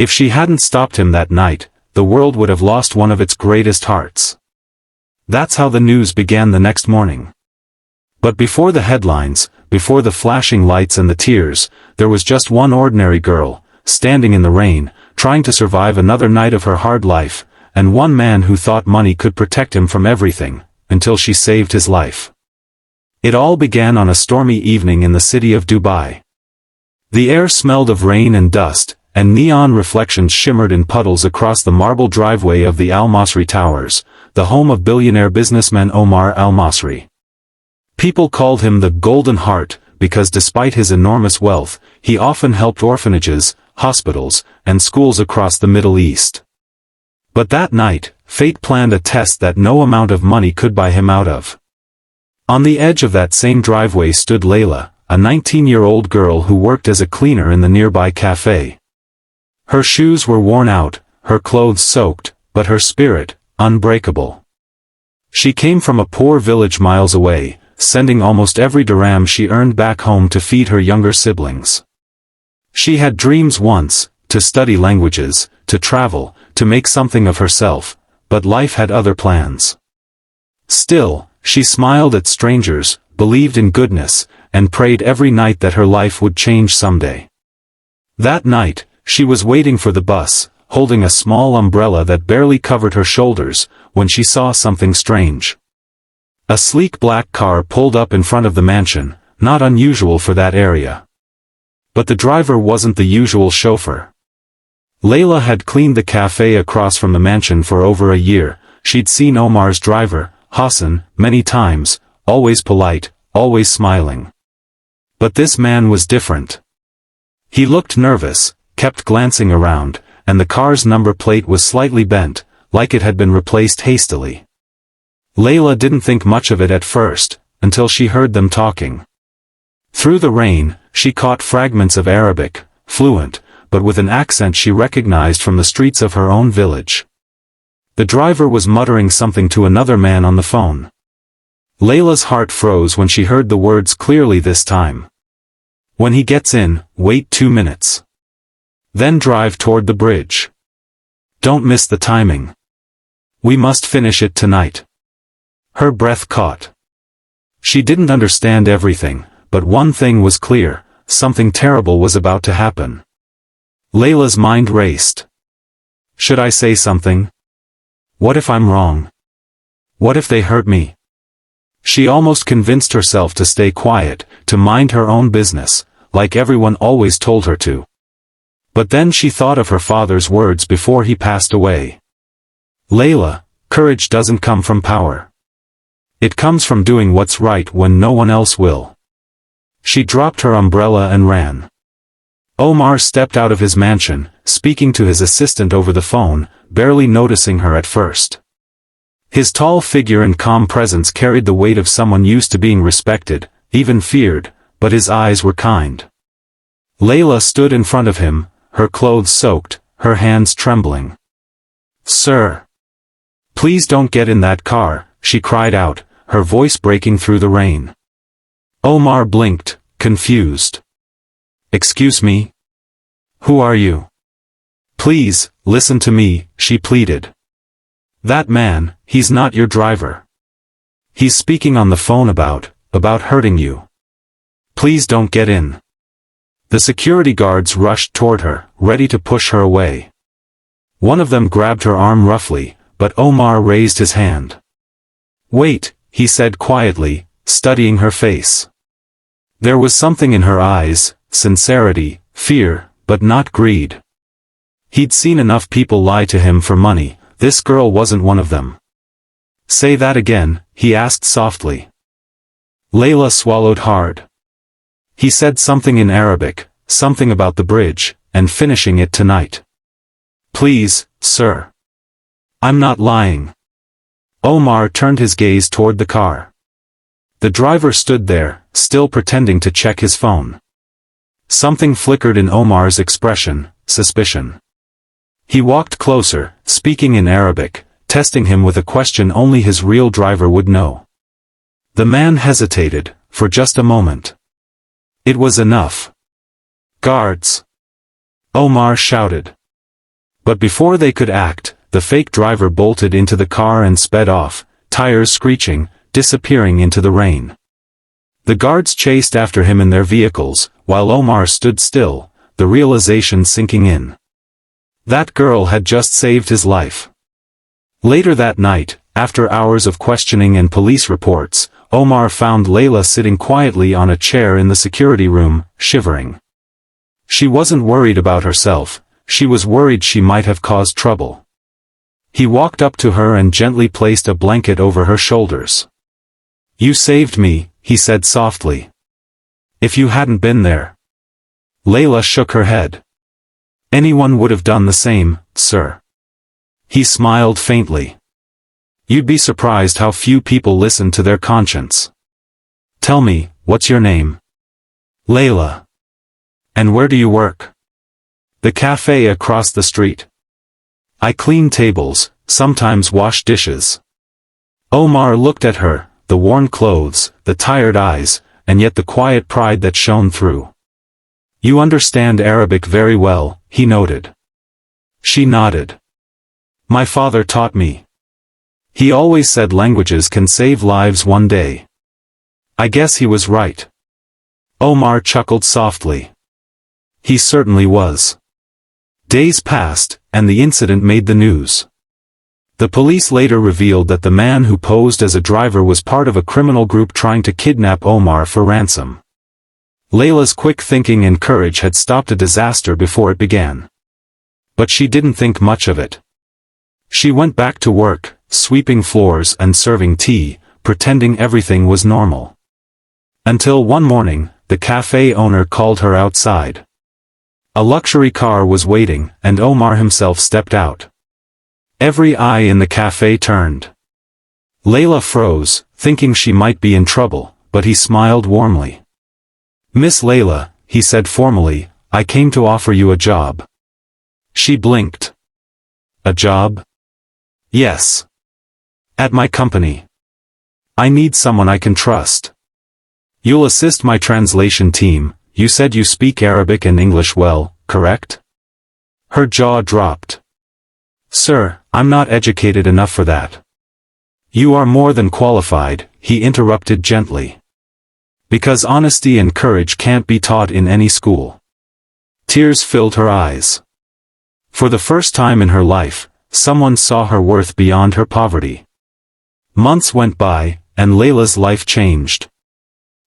If she hadn't stopped him that night, the world would have lost one of its greatest hearts. That's how the news began the next morning. But before the headlines, before the flashing lights and the tears, there was just one ordinary girl, standing in the rain, trying to survive another night of her hard life, and one man who thought money could protect him from everything, until she saved his life. It all began on a stormy evening in the city of Dubai. The air smelled of rain and dust, and neon reflections shimmered in puddles across the marble driveway of the Al Masri Towers, the home of billionaire businessman Omar Al Masri. People called him the Golden Heart, because despite his enormous wealth, he often helped orphanages, hospitals, and schools across the Middle East. But that night, fate planned a test that no amount of money could buy him out of. On the edge of that same driveway stood Layla, a 19-year-old girl who worked as a cleaner in the nearby cafe. Her shoes were worn out, her clothes soaked, but her spirit, unbreakable. She came from a poor village miles away, sending almost every dirham she earned back home to feed her younger siblings. She had dreams once, to study languages, to travel, to make something of herself, but life had other plans. Still, she smiled at strangers, believed in goodness, and prayed every night that her life would change someday. That night, she was waiting for the bus, holding a small umbrella that barely covered her shoulders, when she saw something strange. A sleek black car pulled up in front of the mansion, not unusual for that area. But the driver wasn't the usual chauffeur. Layla had cleaned the cafe across from the mansion for over a year. She'd seen Omar's driver, Hassan, many times, always polite, always smiling. But this man was different. He looked nervous, kept glancing around, and the car's number plate was slightly bent, like it had been replaced hastily. Layla didn't think much of it at first, until she heard them talking. Through the rain, she caught fragments of Arabic, fluent, but with an accent she recognized from the streets of her own village. The driver was muttering something to another man on the phone. Layla's heart froze when she heard the words clearly this time. When he gets in, wait 2 minutes. Then drive toward the bridge. Don't miss the timing. We must finish it tonight. Her breath caught. She didn't understand everything, but one thing was clear, something terrible was about to happen. Layla's mind raced. Should I say something? What if I'm wrong? What if they hurt me? She almost convinced herself to stay quiet, to mind her own business, like everyone always told her to. But then she thought of her father's words before he passed away. Layla, courage doesn't come from power. It comes from doing what's right when no one else will. She dropped her umbrella and ran. Omar stepped out of his mansion, speaking to his assistant over the phone, barely noticing her at first. His tall figure and calm presence carried the weight of someone used to being respected, even feared, but his eyes were kind. Layla stood in front of him, her clothes soaked, her hands trembling. "Sir! Please don't get in that car," she cried out, her voice breaking through the rain. Omar blinked, confused. "Excuse me? Who are you?" "Please, listen to me," she pleaded. "That man, he's not your driver. He's speaking on the phone about hurting you. Please don't get in." The security guards rushed toward her, ready to push her away. One of them grabbed her arm roughly, but Omar raised his hand. "Wait," he said quietly, studying her face. There was something in her eyes, sincerity, fear, but not greed. He'd seen enough people lie to him for money, this girl wasn't one of them. "Say that again," he asked softly. Layla swallowed hard. He said something in Arabic, something about the bridge, and finishing it tonight. "Please, sir. I'm not lying." Omar turned his gaze toward the car. The driver stood there, still pretending to check his phone. Something flickered in Omar's expression, suspicion. He walked closer, speaking in Arabic, testing him with a question only his real driver would know. The man hesitated, for just a moment. It was enough. "Guards!" Omar shouted. But before they could act, the fake driver bolted into the car and sped off, tires screeching, disappearing into the rain. The guards chased after him in their vehicles, while Omar stood still, the realization sinking in. That girl had just saved his life. Later that night, after hours of questioning and police reports, Omar found Layla sitting quietly on a chair in the security room, shivering. She wasn't worried about herself, she was worried she might have caused trouble. He walked up to her and gently placed a blanket over her shoulders. "You saved me," he said softly. "If you hadn't been there." Layla shook her head. "Anyone would have done the same, sir." He smiled faintly. "You'd be surprised how few people listen to their conscience. Tell me, what's your name?" "Layla." "And where do you work?" "The cafe across the street. I clean tables, sometimes wash dishes." Omar looked at her, the worn clothes, the tired eyes, and yet the quiet pride that shone through. "You understand Arabic very well," he noted. She nodded. "My father taught me. He always said languages can save lives one day." "I guess he was right." Omar chuckled softly. He certainly was. Days passed, and the incident made the news. The police later revealed that the man who posed as a driver was part of a criminal group trying to kidnap Omar for ransom. Layla's quick thinking and courage had stopped a disaster before it began. But she didn't think much of it. She went back to work, sweeping floors and serving tea, pretending everything was normal. Until one morning, the cafe owner called her outside. A luxury car was waiting, and Omar himself stepped out. Every eye in the cafe turned. Layla froze, thinking she might be in trouble, but he smiled warmly. "Miss Layla," he said formally, "I came to offer you a job." She blinked. "A job?" "Yes. At my company. I need someone I can trust. You'll assist my translation team. You said you speak Arabic and English well, correct?" Her jaw dropped. "Sir, I'm not educated enough for that." "You are more than qualified," he interrupted gently. "Because honesty and courage can't be taught in any school." Tears filled her eyes. For the first time in her life, someone saw her worth beyond her poverty. Months went by, and Layla's life changed.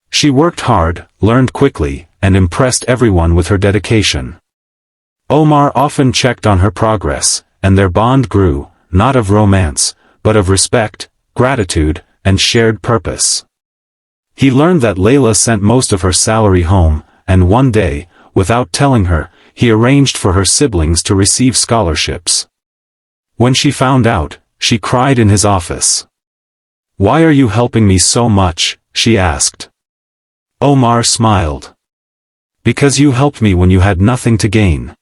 She worked hard, learned quickly, and impressed everyone with her dedication. Omar often checked on her progress, and their bond grew, not of romance, but of respect, gratitude, and shared purpose. He learned that Layla sent most of her salary home, and one day, without telling her, he arranged for her siblings to receive scholarships. When she found out, she cried in his office. "Why are you helping me so much?" she asked. Omar smiled. "Because you helped me when you had nothing to gain."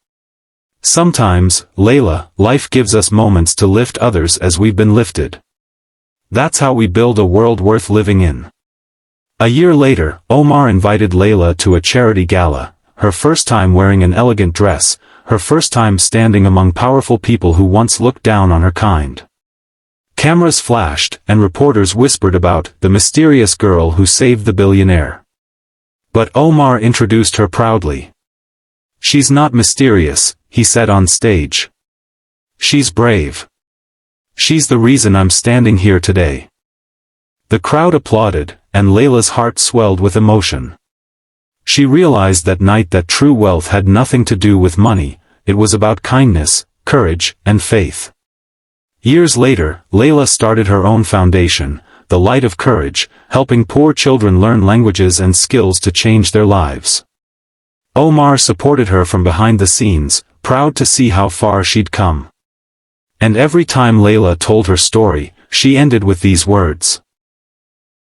Sometimes, Layla, life gives us moments to lift others as we've been lifted. That's how we build a world worth living in. A year later, Omar invited Layla to a charity gala, her first time wearing an elegant dress, her first time standing among powerful people who once looked down on her kind. Cameras flashed, and reporters whispered about the mysterious girl who saved the billionaire. But Omar introduced her proudly. "She's not mysterious," he said on stage. "She's brave. She's the reason I'm standing here today." The crowd applauded, and Layla's heart swelled with emotion. She realized that night that true wealth had nothing to do with money, it was about kindness, courage, and faith. Years later, Layla started her own foundation, the Light of Courage, helping poor children learn languages and skills to change their lives. Omar supported her from behind the scenes, proud to see how far she'd come. And every time Layla told her story, she ended with these words.